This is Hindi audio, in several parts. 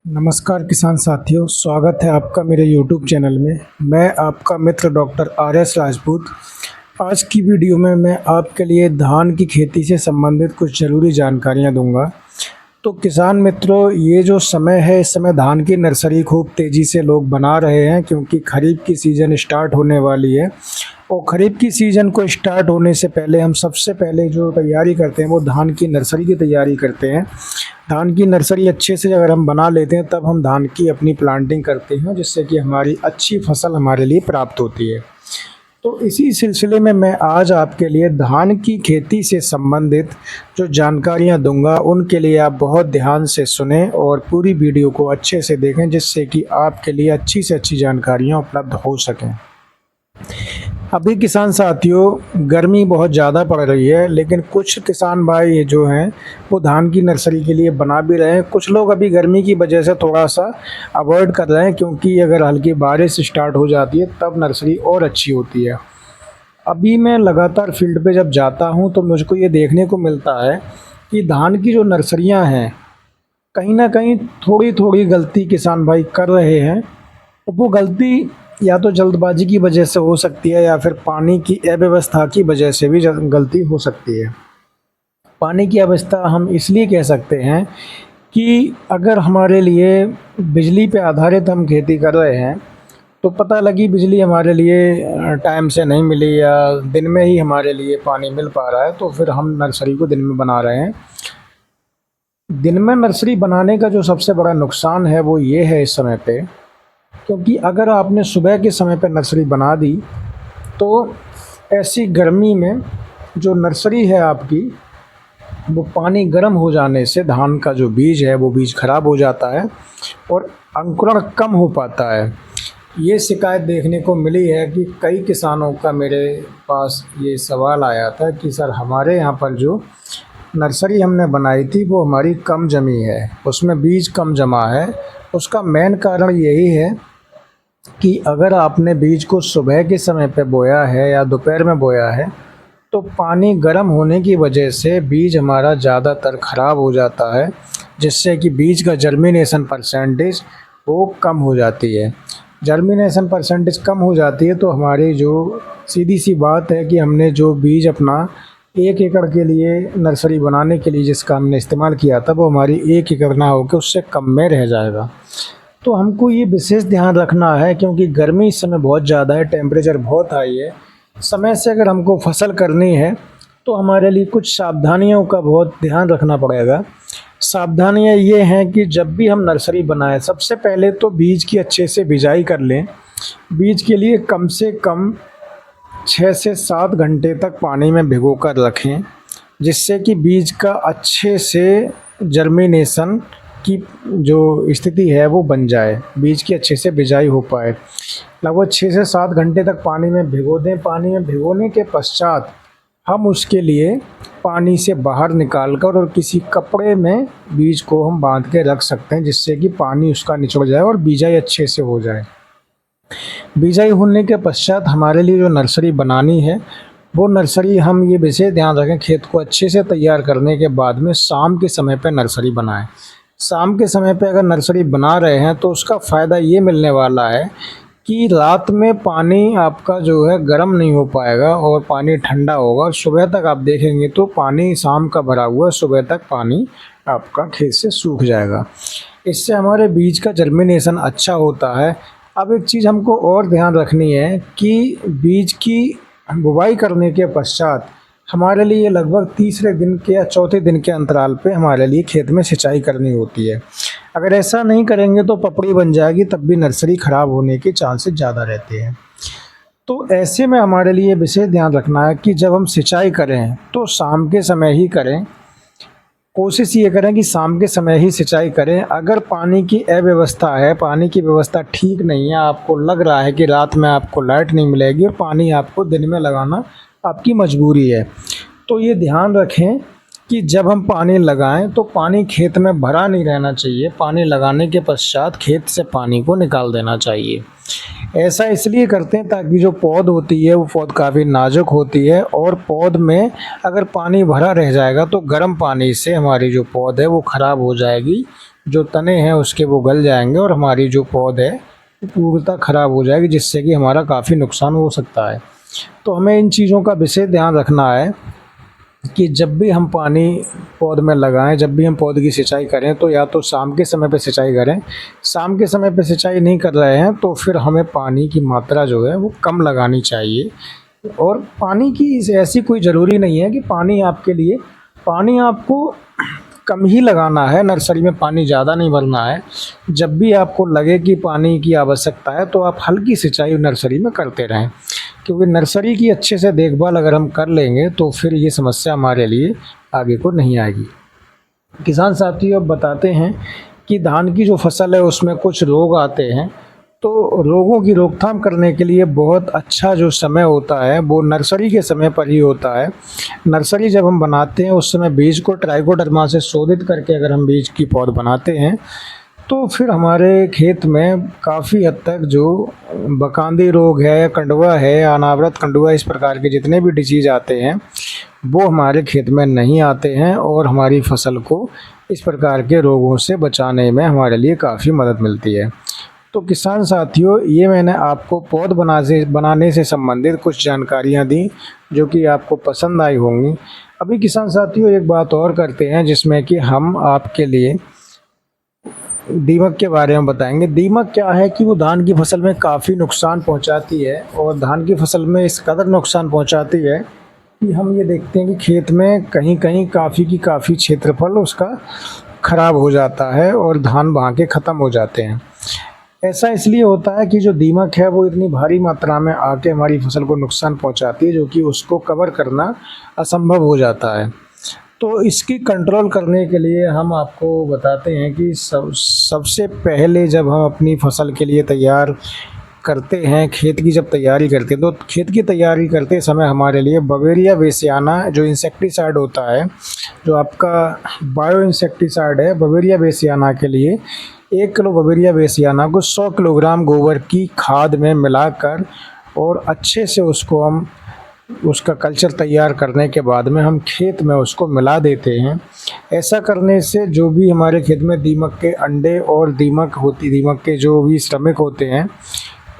नमस्कार किसान साथियों, स्वागत है आपका मेरे YouTube चैनल में। मैं आपका मित्र डॉक्टर आर.एस. राजपूत। आज की वीडियो में मैं आपके लिए धान की खेती से संबंधित कुछ ज़रूरी जानकारियां दूंगा। तो किसान मित्रों, ये जो समय है, इस समय धान की नर्सरी खूब तेज़ी से लोग बना रहे हैं क्योंकि खरीफ की सीज़न स्टार्ट होने वाली है। और खरीफ की सीज़न को स्टार्ट होने से पहले हम सबसे पहले जो तैयारी करते हैं वो धान की नर्सरी की तैयारी करते हैं। धान की नर्सरी अच्छे से अगर हम बना लेते हैं तब हम धान की अपनी प्लांटिंग करते हैं, जिससे कि हमारी अच्छी फसल हमारे लिए प्राप्त होती है। तो इसी सिलसिले में मैं आज आपके लिए धान की खेती से संबंधित जो जानकारियां दूंगा, उनके लिए आप बहुत ध्यान से सुनें और पूरी वीडियो को अच्छे से देखें, जिससे कि आपके लिए अच्छी से अच्छी जानकारियां उपलब्ध हो सकें। अभी किसान साथियों, गर्मी बहुत ज़्यादा पड़ रही है, लेकिन कुछ किसान भाई जो हैं वो धान की नर्सरी के लिए बना भी रहे हैं। कुछ लोग अभी गर्मी की वजह से थोड़ा सा अवॉइड कर रहे हैं, क्योंकि अगर हल्की बारिश स्टार्ट हो जाती है तब नर्सरी और अच्छी होती है। अभी मैं लगातार फील्ड पे जब जाता हूँ तो मुझको ये देखने को मिलता है कि धान की जो नर्सरियाँ हैं, कहीं ना कहीं थोड़ी थोड़ी गलती किसान भाई कर रहे हैं। वो गलती या तो जल्दबाजी की वजह से हो सकती है या फिर पानी की अव्यवस्था की वजह से भी गलती हो सकती है। पानी की अवस्था हम इसलिए कह सकते हैं कि अगर हमारे लिए बिजली पे आधारित हम खेती कर रहे हैं, तो पता लगी बिजली हमारे लिए टाइम से नहीं मिली या दिन में ही हमारे लिए पानी मिल पा रहा है, तो फिर हम नर्सरी को दिन में बना रहे हैं। दिन में नर्सरी बनाने का जो सबसे बड़ा नुकसान है वो ये है इस समय पे, क्योंकि अगर आपने सुबह के समय पर नर्सरी बना दी तो ऐसी गर्मी में जो नर्सरी है आपकी, वो पानी गर्म हो जाने से धान का जो बीज है वो बीज खराब हो जाता है और अंकुरण कम हो पाता है। ये शिकायत देखने को मिली है कि कई किसानों का मेरे पास ये सवाल आया था कि सर, हमारे यहाँ पर जो नर्सरी हमने बनाई थी वो हमारी कम जमी है, उसमें बीज कम जमा है। उसका मेन कारण यही है कि अगर आपने बीज को सुबह के समय पे बोया है या दोपहर में बोया है, तो पानी गर्म होने की वजह से बीज हमारा ज़्यादातर ख़राब हो जाता है, जिससे कि बीज का जर्मिनेशन परसेंटेज वो कम हो जाती है। जर्मिनेशन परसेंटेज कम हो जाती है तो हमारी जो सीधी सी बात है कि हमने जो बीज अपना 1 एकड़ के लिए नर्सरी बनाने के लिए जिसका हमने इस्तेमाल किया था, वो हमारी 1 एकड़ ना होकर उससे कम में रह जाएगा। तो हमको ये विशेष ध्यान रखना है, क्योंकि गर्मी इस समय बहुत ज़्यादा है, टेम्परेचर बहुत हाई है। समय से अगर हमको फसल करनी है तो हमारे लिए कुछ सावधानियों का बहुत ध्यान रखना पड़ेगा। सावधानियाँ ये हैं कि जब भी हम नर्सरी बनाएं, सबसे पहले तो बीज की अच्छे से बिजाई कर लें। बीज के लिए कम से कम 6 से 7 घंटे तक पानी में भिगो कर रखें, जिससे कि बीज का अच्छे से जर्मिनेशन की जो स्थिति है वो बन जाए, बीज की अच्छे से बिजाई हो पाए। लगभग 6 से 7 घंटे तक पानी में भिगो दें। पानी में भिगोने के पश्चात हम उसके लिए पानी से बाहर निकाल कर और किसी कपड़े में बीज को हम बांध के रख सकते हैं, जिससे कि पानी उसका निचड़ जाए और बिजाई अच्छे से हो जाए। बिजाई होने के पश्चात हमारे लिए जो नर्सरी बनानी है, वो नर्सरी हम ये विशेष ध्यान रखें, खेत को अच्छे से तैयार करने के बाद में शाम के समय पर नर्सरी बनाएं। शाम के समय पे अगर नर्सरी बना रहे हैं तो उसका फ़ायदा ये मिलने वाला है कि रात में पानी आपका जो है गर्म नहीं हो पाएगा और पानी ठंडा होगा, और सुबह तक आप देखेंगे तो पानी शाम का भरा हुआ, सुबह तक पानी आपका खेत से सूख जाएगा। इससे हमारे बीज का जर्मिनेशन अच्छा होता है। अब एक चीज़ हमको और ध्यान रखनी है कि बीज की बुवाई करने के पश्चात हमारे लिए लगभग तीसरे दिन के या चौथे दिन के अंतराल पे हमारे लिए खेत में सिंचाई करनी होती है। अगर ऐसा नहीं करेंगे तो पपड़ी बन जाएगी, तब भी नर्सरी ख़राब होने के चांसेस ज़्यादा रहते हैं। तो ऐसे में हमारे लिए विशेष ध्यान रखना है कि जब हम सिंचाई करें तो शाम के समय ही करें। कोशिश ये करें कि शाम के समय ही सिंचाई करें। अगर पानी की अव्यवस्था है, पानी की व्यवस्था ठीक नहीं है, आपको लग रहा है कि रात में आपको लाइट नहीं मिलेगी और पानी आपको दिन में लगाना आपकी मजबूरी है, तो ये ध्यान रखें कि जब हम पानी लगाएं तो पानी खेत में भरा नहीं रहना चाहिए। पानी लगाने के पश्चात खेत से पानी को निकाल देना चाहिए। ऐसा इसलिए करते हैं ताकि जो पौध होती है वो पौध काफ़ी नाजुक होती है, और पौध में अगर पानी भरा रह जाएगा तो गर्म पानी से हमारी जो पौध है वो ख़राब हो जाएगी, जो तने हैं उसके वो गल जाएंगे और हमारी जो पौध है वो पूर्णतः ख़राब हो जाएगी, जिससे कि हमारा काफ़ी नुकसान हो सकता है। तो हमें इन चीज़ों का विशेष ध्यान रखना है कि जब भी हम पानी पौध में लगाएं, जब भी हम पौध की सिंचाई करें तो या तो शाम के समय पे सिंचाई करें। शाम के समय पे सिंचाई नहीं कर रहे हैं तो फिर हमें पानी की मात्रा जो है वो कम लगानी चाहिए। और पानी की ऐसी कोई ज़रूरी नहीं है कि पानी आपको कम ही लगाना है, नर्सरी में पानी ज़्यादा नहीं भरना है। जब भी आपको लगे कि पानी की आवश्यकता है तो आप हल्की सिंचाई नर्सरी में करते रहें, क्योंकि नर्सरी की अच्छे से देखभाल अगर हम कर लेंगे तो फिर ये समस्या हमारे लिए आगे को नहीं आएगी। किसान साथियों, अब बताते हैं कि धान की जो फसल है उसमें कुछ रोग आते हैं, तो रोगों की रोकथाम करने के लिए बहुत अच्छा जो समय होता है वो नर्सरी के समय पर ही होता है। नर्सरी जब हम बनाते हैं उस समय बीज को ट्राइकोडर्मा से शोधित करके अगर हम बीज की पौध बनाते हैं तो फिर हमारे खेत में काफ़ी हद तक जो बकांदी रोग है, कंडुआ है, अनावृत कंडुआ, इस प्रकार के जितने भी डिजीज़ आते हैं वो हमारे खेत में नहीं आते हैं और हमारी फसल को इस प्रकार के रोगों से बचाने में हमारे लिए काफ़ी मदद मिलती है। तो किसान साथियों, ये मैंने आपको पौध बनाने से संबंधित कुछ जानकारियाँ दी जो कि आपको पसंद आई होंगी। अभी किसान साथियों एक बात और करते हैं जिसमें कि हम आपके लिए दीमक के बारे में बताएंगे। दीमक क्या है कि वो धान की फसल में काफ़ी नुकसान पहुंचाती है और धान की फसल में इस कदर नुकसान पहुंचाती है कि हम ये देखते हैं कि खेत में कहीं कहीं काफ़ी क्षेत्रफल उसका ख़राब हो जाता है और धान बहा के ख़त्म हो जाते हैं। ऐसा इसलिए होता है कि जो दीमक है वो इतनी भारी मात्रा में आके हमारी फसल को नुकसान पहुंचाती है जो कि उसको कवर करना असंभव हो जाता है। तो इसकी कंट्रोल करने के लिए हम आपको बताते हैं कि सबसे पहले जब हम अपनी फसल के लिए तैयार करते हैं, खेत की जब तैयारी करते हैं, तो खेत की तैयारी करते समय हमारे लिए बवेरिया बेसियाना जो इंसेक्टिसाइड होता है, जो आपका बायो इंसेक्टिसाइड है, बवेरिया बेसियाना के लिए 1 किलो बवेरिया बेसियाना को 100 किलोग्राम गोबर की खाद में मिलाकर और अच्छे से उसका कल्चर तैयार करने के बाद में हम खेत में उसको मिला देते हैं। ऐसा करने से जो भी हमारे खेत में दीमक के अंडे और दीमक के जो भी श्रमिक होते हैं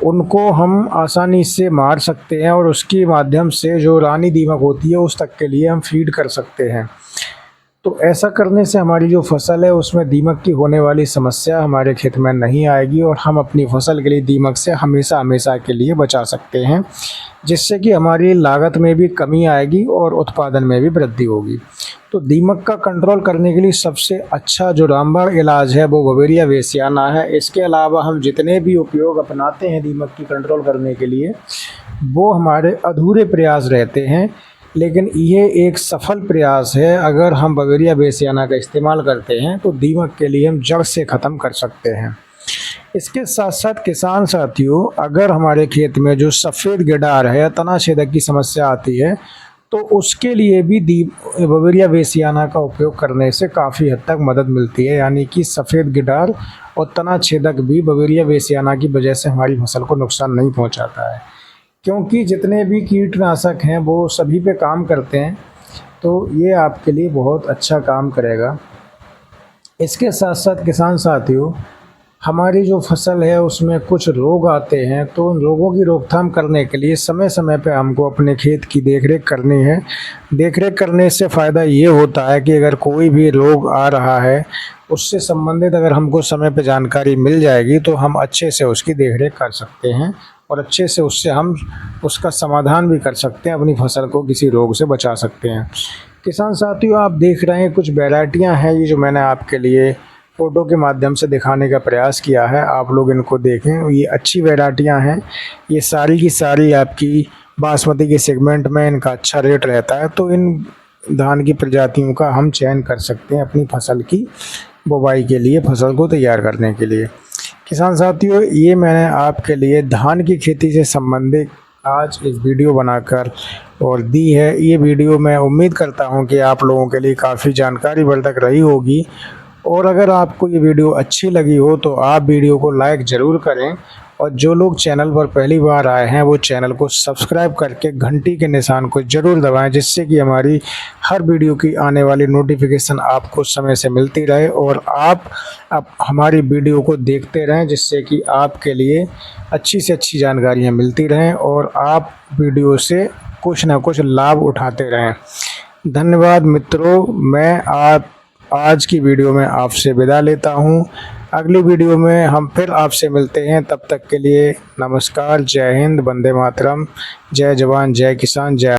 उनको हम आसानी से मार सकते हैं और उसके माध्यम से जो रानी दीमक होती है उस तक के लिए हम फीड कर सकते हैं। तो ऐसा करने से हमारी जो फसल है उसमें दीमक की होने वाली समस्या हमारे खेत में नहीं आएगी और हम अपनी फसल के लिए दीमक से हमेशा के लिए बचा सकते हैं, जिससे कि हमारी लागत में भी कमी आएगी और उत्पादन में भी वृद्धि होगी। तो दीमक का कंट्रोल करने के लिए सबसे अच्छा जो रामबाण इलाज है वो बवेरिया बेसियाना है। इसके अलावा हम जितने भी उपयोग अपनाते हैं दीमक की कंट्रोल करने के लिए वो हमारे अधूरे प्रयास रहते हैं, लेकिन ये एक सफल प्रयास है। अगर हम बवेरिया बेसियाना का इस्तेमाल करते हैं तो दीमक के लिए हम जड़ से ख़त्म कर सकते हैं। इसके साथ साथ किसान साथियों, अगर हमारे खेत में जो सफ़ेद गिडार है, तना छेदक की समस्या आती है, तो उसके लिए भी बवेरिया बेसियाना का उपयोग करने से काफ़ी हद तक मदद मिलती है। यानी कि सफ़ेद गिडार और तना छेदक भी बवेरिया बेसियाना की वजह से हमारी फसल को नुकसान नहीं पहुंचाता है, क्योंकि जितने भी कीटनाशक हैं वो सभी पे काम करते हैं। तो ये आपके लिए बहुत अच्छा काम करेगा। इसके साथ साथ किसान साथियों, हमारी जो फसल है उसमें कुछ रोग आते हैं, तो उन रोगों की रोकथाम करने के लिए समय समय पे हमको अपने खेत की देखरेख करनी है। देखरेख करने से फ़ायदा ये होता है कि अगर कोई भी रोग आ रहा है उससे संबंधित अगर हमको समय पे जानकारी मिल जाएगी तो हम अच्छे से उसकी देखरेख कर सकते हैं और अच्छे से हम उसका समाधान भी कर सकते हैं, अपनी फसल को किसी रोग से बचा सकते हैं। किसान साथियों, आप देख रहे हैं कुछ वैरायटियाँ हैं ये जो मैंने आपके लिए फ़ोटो के माध्यम से दिखाने का प्रयास किया है, आप लोग इनको देखें। ये अच्छी वैरायटियाँ हैं, ये सारी की सारी आपकी बासमती के सेगमेंट में इनका अच्छा रेट रहता है। तो इन धान की प्रजातियों का हम चयन कर सकते हैं अपनी फसल की बुवाई के लिए, फसल को तैयार करने के लिए। किसान साथियों, ये मैंने आपके लिए धान की खेती से संबंधित आज एक वीडियो बनाकर और दी है। ये वीडियो मैं उम्मीद करता हूँ कि आप लोगों के लिए काफ़ी जानकारी वर्धक रही होगी, और अगर आपको ये वीडियो अच्छी लगी हो तो आप वीडियो को लाइक ज़रूर करें और जो लोग चैनल पर पहली बार आए हैं वो चैनल को सब्सक्राइब करके घंटी के निशान को ज़रूर दबाएं, जिससे कि हमारी हर वीडियो की आने वाली नोटिफिकेशन आपको समय से मिलती रहे और आप हमारी वीडियो को देखते रहें, जिससे कि आपके लिए अच्छी से अच्छी जानकारियाँ मिलती रहें और आप वीडियो से कुछ ना कुछ लाभ उठाते रहें। धन्यवाद मित्रों, मैं आज की वीडियो में आपसे विदा लेता हूं। अगली वीडियो में हम फिर आपसे मिलते हैं, तब तक के लिए नमस्कार, जय हिंद, वंदे मातरम, जय जवान, जय किसान, जय